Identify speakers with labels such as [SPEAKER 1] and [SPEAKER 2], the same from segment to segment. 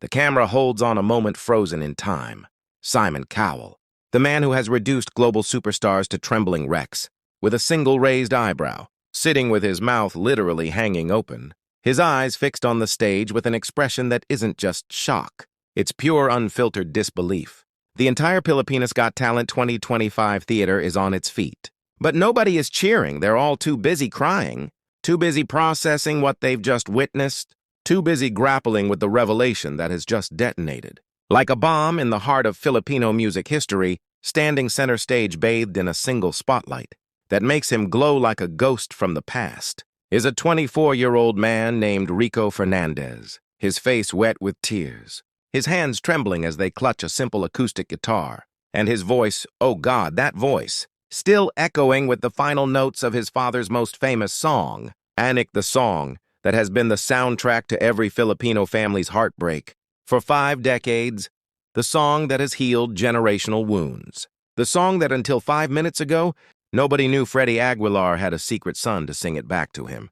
[SPEAKER 1] The camera holds on a moment frozen in time. Simon Cowell, the man who has reduced global superstars to trembling wrecks, with a single raised eyebrow, sitting with his mouth literally hanging open, his eyes fixed on the stage with an expression that isn't just shock. It's pure, unfiltered disbelief. The entire Pilipinas Got Talent 2025 theater is on its feet. But nobody is cheering. They're all too busy crying, too busy processing what they've just witnessed, too busy grappling with the revelation that has just detonated. Like a bomb in the heart of Filipino music history, standing center stage bathed in a single spotlight that makes him glow like a ghost from the past, is a 24-year-old man named Rico Fernandez, his face wet with tears, his hands trembling as they clutch a simple acoustic guitar, and his voice, oh God, that voice, still echoing with the final notes of his father's most famous song, Anak, the song that has been the soundtrack to every Filipino family's heartbreak. For 5 decades, the song that has healed generational wounds. The song that until 5 minutes ago, nobody knew Freddie Aguilar had a secret son to sing it back to him.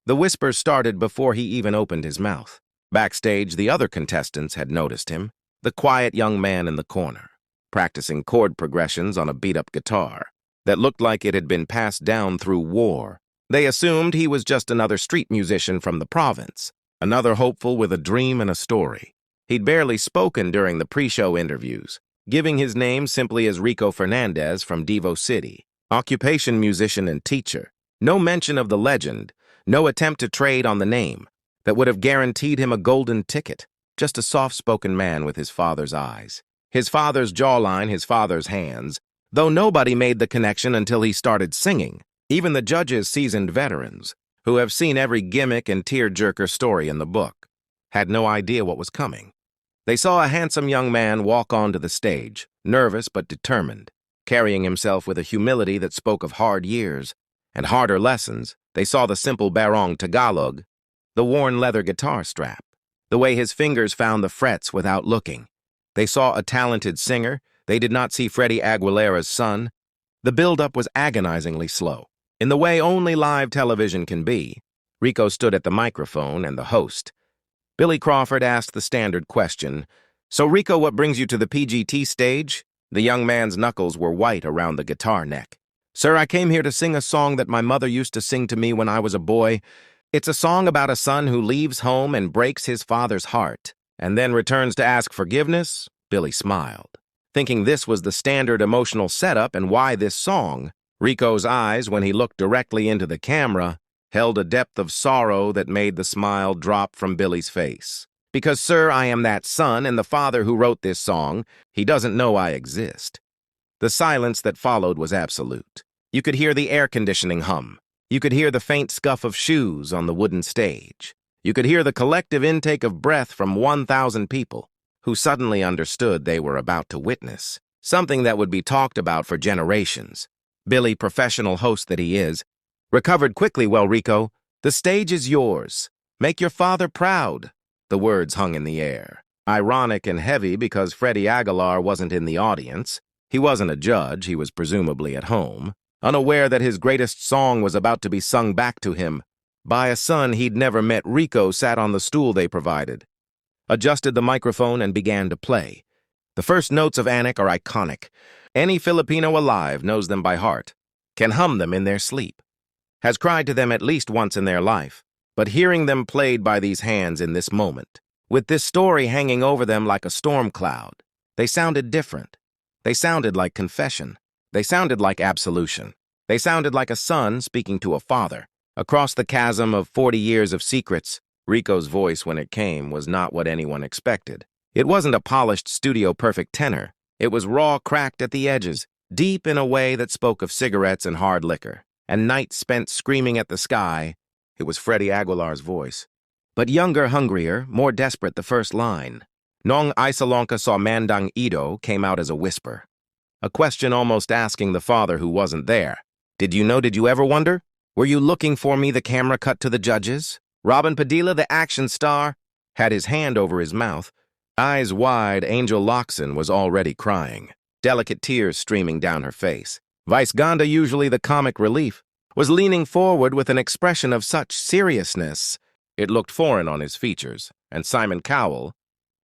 [SPEAKER 1] The whispers started before he even opened his mouth. Backstage, the other contestants had noticed him, the quiet young man in the corner, practicing chord progressions on a beat-up guitar that looked like it had been passed down through war. They assumed he was just another street musician from the province, another hopeful with a dream and a story. He'd barely spoken during the pre-show interviews, giving his name simply as Rico Fernandez from Davao City, occupation musician and teacher. No mention of the legend, no attempt to trade on the name that would have guaranteed him a golden ticket, just a soft-spoken man with his father's eyes, his father's jawline, his father's hands, though nobody made the connection until he started singing. Even the judges, seasoned veterans, who have seen every gimmick and tear-jerker story in the book, had no idea what was coming. They saw a handsome young man walk onto the stage, nervous but determined, carrying himself with a humility that spoke of hard years and harder lessons. They saw the simple barong Tagalog, the worn leather guitar strap, the way his fingers found the frets without looking. They saw a talented singer. They did not see Freddie Aguilar's son. The build-up was agonizingly slow. In the way only live television can be, Rico stood at the microphone and the host, Billy Crawford, asked the standard question, "So Rico, what brings you to the PGT stage?" The young man's knuckles were white around the guitar neck. "Sir, I came here to sing a song that my mother used to sing to me when I was a boy. It's a song about a son who leaves home and breaks his father's heart, and then returns to ask forgiveness." Billy smiled, thinking this was the standard emotional setup and why this song. Rico's eyes, when he looked directly into the camera, held a depth of sorrow that made the smile drop from Billy's face. "Because, sir, I am that son and the father who wrote this song. He doesn't know I exist." The silence that followed was absolute. You could hear the air conditioning hum. You could hear the faint scuff of shoes on the wooden stage. You could hear the collective intake of breath from 1,000 people who suddenly understood they were about to witness something that would be talked about for generations. Billy, professional host that he is, recovered quickly. "Well, Rico, the stage is yours. Make your father proud." The words hung in the air, ironic and heavy because Freddie Aguilar wasn't in the audience. He wasn't a judge. He was presumably at home, unaware that his greatest song was about to be sung back to him by a son he'd never met. Rico sat on the stool they provided, adjusted the microphone, and began to play. The first notes of Anak are iconic. Any Filipino alive knows them by heart, can hum them in their sleep, has cried to them at least once in their life. But hearing them played by these hands in this moment, with this story hanging over them like a storm cloud, they sounded different. They sounded like confession. They sounded like absolution. They sounded like a son speaking to a father. Across the chasm of 40 years of secrets, Rico's voice, when it came, was not what anyone expected. It wasn't a polished, studio-perfect tenor. It was raw, cracked at the edges, deep in a way that spoke of cigarettes and hard liquor, and nights spent screaming at the sky. It was Freddie Aguilar's voice. But younger, hungrier, more desperate. The first line, "Nong Isalonka sa Mandang Ido," came out as a whisper. A question almost asking the father who wasn't there. "Did you know? Did you ever wonder? Were you looking for me?" The camera cut to the judges. Robin Padilla, the action star, had his hand over his mouth. Eyes wide, Angel Locsin was already crying, delicate tears streaming down her face. Vice Ganda, usually the comic relief, was leaning forward with an expression of such seriousness it looked foreign on his features, and Simon Cowell,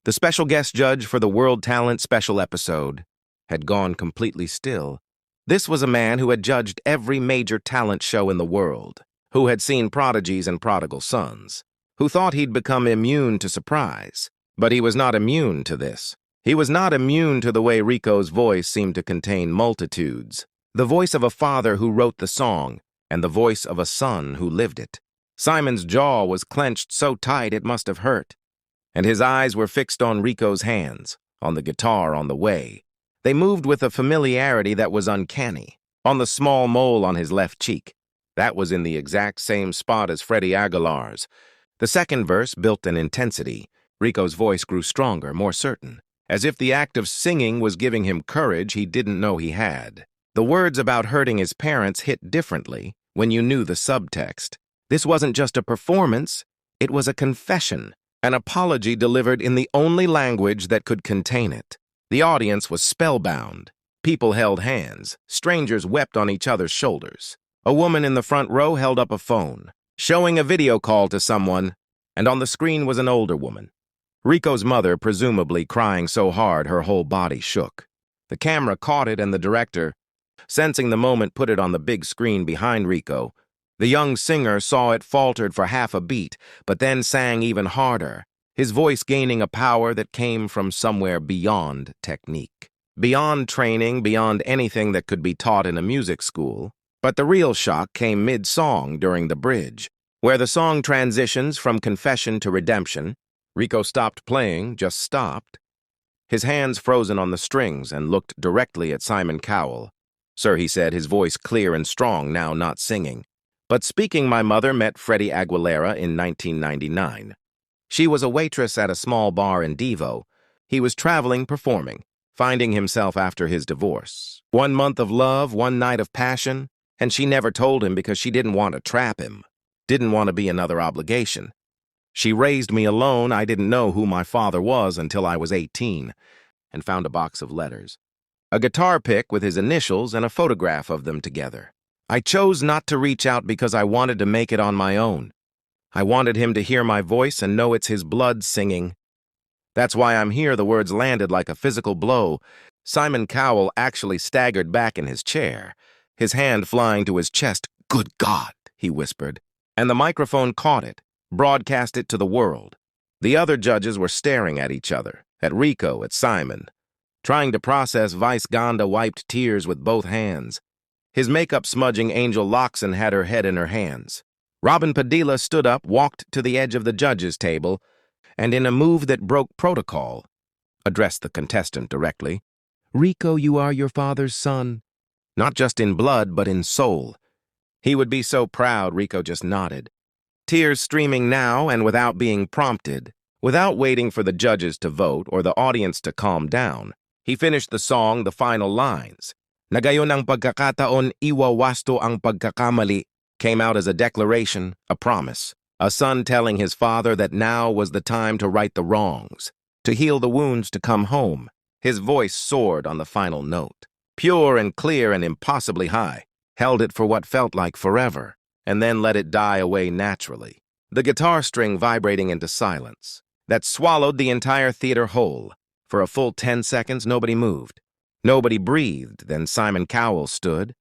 [SPEAKER 1] The special guest judge for the World Talent special episode had gone completely still. This was a man who had judged every major talent show in the world, who had seen prodigies and prodigal sons, who thought he'd become immune to surprise. But he was not immune to this. He was not immune to the way Rico's voice seemed to contain multitudes, the voice of a father who wrote the song, and the voice of a son who lived it. Simon's jaw was clenched so tight it must have hurt, and his eyes were fixed on Rico's hands, on the guitar on the way. They moved with a familiarity that was uncanny, on the small mole on his left cheek. That was in the exact same spot as Freddie Aguilar's. The second verse built an intensity. Rico's voice grew stronger, more certain, as if the act of singing was giving him courage he didn't know he had. The words about hurting his parents hit differently when you knew the subtext. This wasn't just a performance, it was a confession, an apology delivered in the only language that could contain it. The audience was spellbound. People held hands. Strangers wept on each other's shoulders. A woman in the front row held up a phone, showing a video call to someone, and on the screen was an older woman. Rico's mother, presumably crying so hard her whole body shook. The camera caught it and the director, sensing the moment, put it on the big screen behind Rico. The young singer saw it, faltered for half a beat, but then sang even harder, his voice gaining a power that came from somewhere beyond technique, beyond training, beyond anything that could be taught in a music school. But the real shock came mid-song during the bridge, where the song transitions from confession to redemption. Rico stopped playing, just stopped. His hands frozen on the strings and looked directly at Simon Cowell. "Sir," he said, his voice clear and strong, now not singing. "But speaking, my mother met Freddie Aguilera in 1999. She was a waitress at a small bar in Davao. He was traveling, performing, finding himself after his divorce. 1 month of love, 1 night of passion, and she never told him because she didn't want to trap him, didn't want to be another obligation. She raised me alone. I didn't know who my father was until I was 18, and found a box of letters, a guitar pick with his initials and a photograph of them together. I chose not to reach out because I wanted to make it on my own. I wanted him to hear my voice and know it's his blood singing. That's why I'm here." The words landed like a physical blow. Simon Cowell actually staggered back in his chair, his hand flying to his chest. "Good God," he whispered, and the microphone caught it, broadcast it to the world. The other judges were staring at each other, at Rico, at Simon. Trying to process, Vice Ganda wiped tears with both hands. His makeup-smudging angel Locsin had her head in her hands. Robin Padilla stood up, walked to the edge of the judges' table, and in a move that broke protocol, addressed the contestant directly. "Rico, you are your father's son, not just in blood, but in soul." He would be so proud. Rico just nodded, tears streaming now, and without being prompted, without waiting for the judges to vote or the audience to calm down, he finished the song, the final lines. "Na gayon ang pagkakataon, iwawasto ang pagkakamali," came out as a declaration, a promise, a son telling his father that now was the time to right the wrongs, to heal the wounds, to come home. His voice soared on the final note, pure and clear and impossibly high, held it for what felt like forever, and then let it die away naturally. The guitar string vibrating into silence that swallowed the entire theater whole. For a full 10 seconds, nobody moved. Nobody breathed. Then Simon Cowell stood,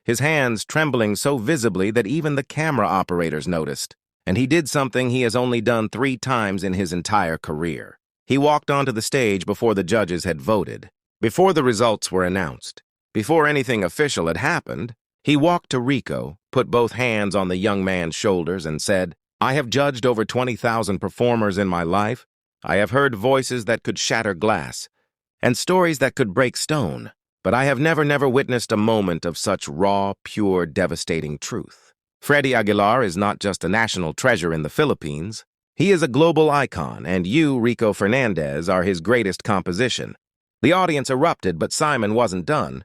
[SPEAKER 1] his hands trembling so visibly that even the camera operators noticed. And he did something he has only done 3 times in his entire career. He walked onto the stage before the judges had voted, before the results were announced, before anything official had happened. He walked to Rico, put both hands on the young man's shoulders, and said, "I have judged over 20,000 performers in my life. I have heard voices that could shatter glass, and stories that could break stone, but I have never witnessed a moment of such raw, pure, devastating truth. Freddie Aguilar is not just a national treasure in the Philippines. He is a global icon, and you, Rico Fernandez, are his greatest composition." The audience erupted, but Simon wasn't done.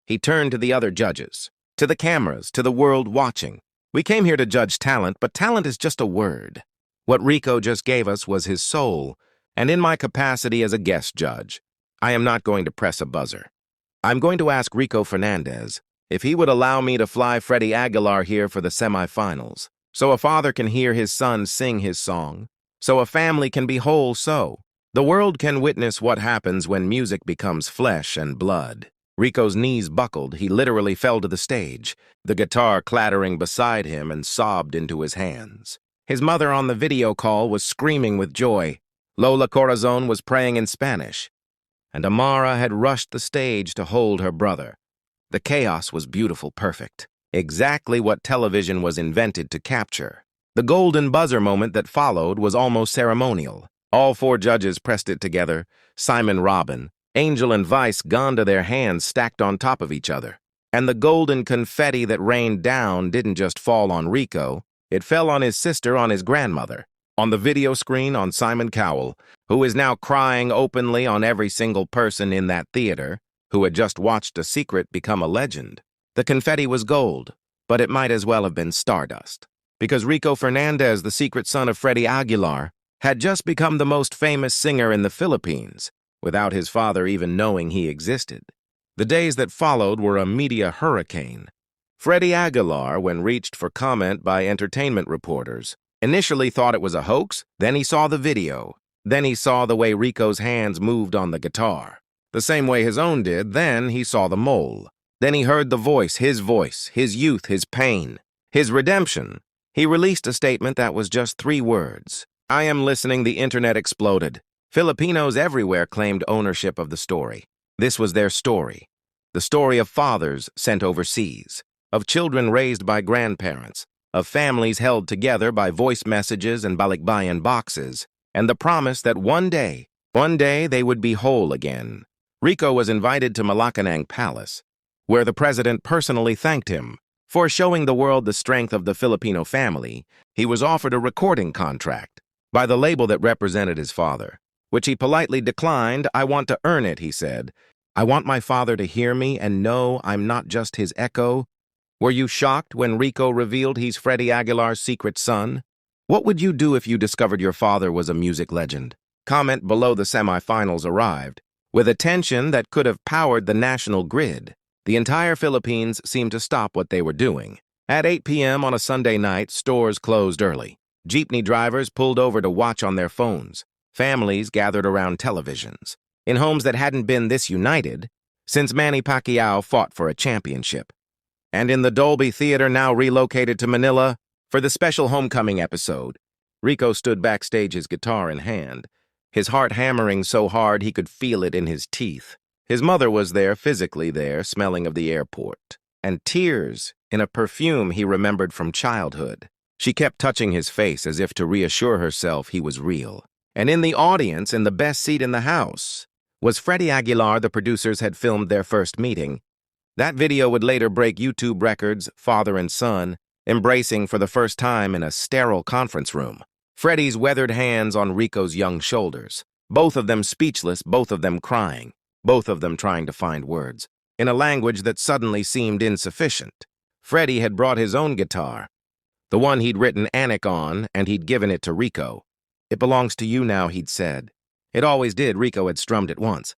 [SPEAKER 1] He turned to the other judges, to the cameras, to the world watching. "We came here to judge talent, but talent is just a word. What Rico just gave us was his soul, and in my capacity as a guest judge, I am not going to press a buzzer. I'm going to ask Rico Fernandez if he would allow me to fly Freddie Aguilar here for the semifinals, so a father can hear his son sing his song, so a family can be whole. So The world can witness what happens when music becomes flesh and blood. Rico's knees buckled. He literally fell to the stage, the guitar clattering beside him, and sobbed into his hands. His mother on the video call was screaming with joy. Lola Corazon was praying in Spanish, and Amara had rushed the stage to hold her brother. The chaos was beautiful, perfect. Exactly what television was invented to capture. The golden buzzer moment that followed was almost ceremonial. All four judges pressed it together, Simon Robin, Angel and Vice Ganda, their hands stacked on top of each other. And the golden confetti that rained down didn't just fall on Rico, it fell on his sister, on his grandmother, on the video screen on Simon Cowell, who is now crying openly on every single person in that theater who had just watched a secret become a legend. The confetti was gold, but it might as well have been stardust. Because Rico Fernandez, the secret son of Freddie Aguilar, had just become the most famous singer in the Philippines, without his father even knowing he existed. The days that followed were a media hurricane. Freddie Aguilar, when reached for comment by entertainment reporters, initially thought it was a hoax, then he saw the video. Then he saw the way Rico's hands moved on the guitar, the same way his own did. Then he saw the mole. Then he heard the voice, his youth, his pain, his redemption. He released a statement that was just 3 words. "I am listening." The internet exploded. Filipinos everywhere claimed ownership of the story. This was their story. The story of fathers sent overseas, of children raised by grandparents, of families held together by voice messages and balikbayan boxes, and the promise that one day they would be whole again. Rico was invited to Malacanang Palace, where the president personally thanked him for showing the world the strength of the Filipino family. He was offered a recording contract by the label that represented his father, which he politely declined. "I want to earn it," he said. "I want my father to hear me and know I'm not just his echo." Were you shocked when Rico revealed he's Freddie Aguilar's secret son? What would you do if you discovered your father was a music legend? Comment below. The semifinals arrived, with a tension that could have powered the national grid. The entire Philippines seemed to stop what they were doing. At 8 p.m. on a Sunday night, stores closed early. Jeepney drivers pulled over to watch on their phones. Families gathered around televisions, in homes that hadn't been this united since Manny Pacquiao fought for a championship. And in the Dolby Theater, now relocated to Manila, for the special homecoming episode, Rico stood backstage, his guitar in hand, his heart hammering so hard he could feel it in his teeth. His mother was there, physically there, smelling of the airport, and tears in a perfume he remembered from childhood. She kept touching his face as if to reassure herself he was real. And in the audience, in the best seat in the house, was Freddie Aguilar. The producers had filmed their first meeting. That video would later break YouTube records, father and son, embracing for the first time in a sterile conference room. Freddie's weathered hands on Rico's young shoulders, both of them speechless, both of them crying, both of them trying to find words, in a language that suddenly seemed insufficient. Freddie had brought his own guitar, the one he'd written Anak on, and he'd given it to Rico. "It belongs to you now," he'd said. It always did. Rico had strummed it once,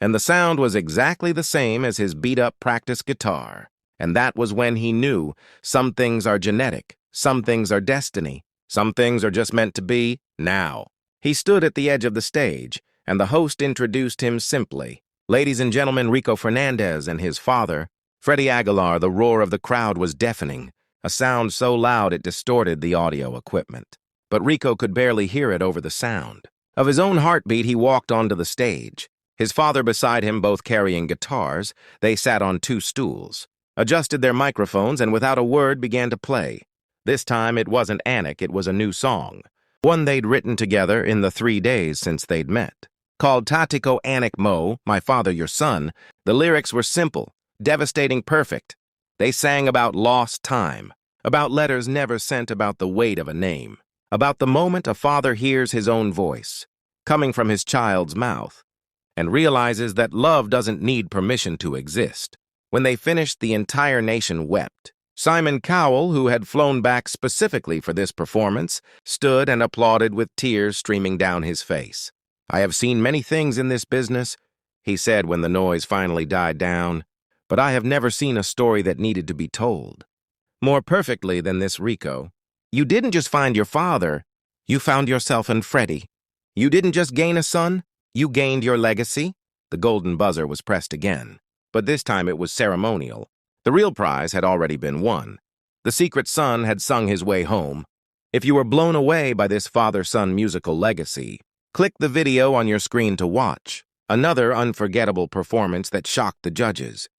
[SPEAKER 1] and the sound was exactly the same as his beat-up practice guitar. And that was when he knew some things are genetic, some things are destiny, some things are just meant to be now. He stood at the edge of the stage, and the host introduced him simply. "Ladies and gentlemen, Rico Fernandez and his father, Freddie Aguilar." The roar of the crowd was deafening, a sound so loud it distorted the audio equipment. But Rico could barely hear it over the sound. Of his own heartbeat, he walked onto the stage. His father beside him, both carrying guitars. They sat on 2 stools, adjusted their microphones, and without a word began to play. This time it wasn't Anak, it was a new song, one they'd written together in the 3 days since they'd met. Called Tatiko Anak Mo, My Father Your Son. The lyrics were simple, devastating, perfect. They sang about lost time, about letters never sent, about the weight of a name, about the moment a father hears his own voice, coming from his child's mouth, and realizes that love doesn't need permission to exist. When they finished, the entire nation wept. Simon Cowell, who had flown back specifically for this performance, stood and applauded with tears streaming down his face. "I have seen many things in this business," he said when the noise finally died down, "but I have never seen a story that needed to be told more perfectly than this, Rico. You didn't just find your father, you found yourself and Freddie. You didn't just gain a son, you gained your legacy? The golden buzzer was pressed again, but this time it was ceremonial. The real prize had already been won. The secret son had sung his way home. If you were blown away by this father-son musical legacy, click the video on your screen to watch. Another unforgettable performance that shocked the judges.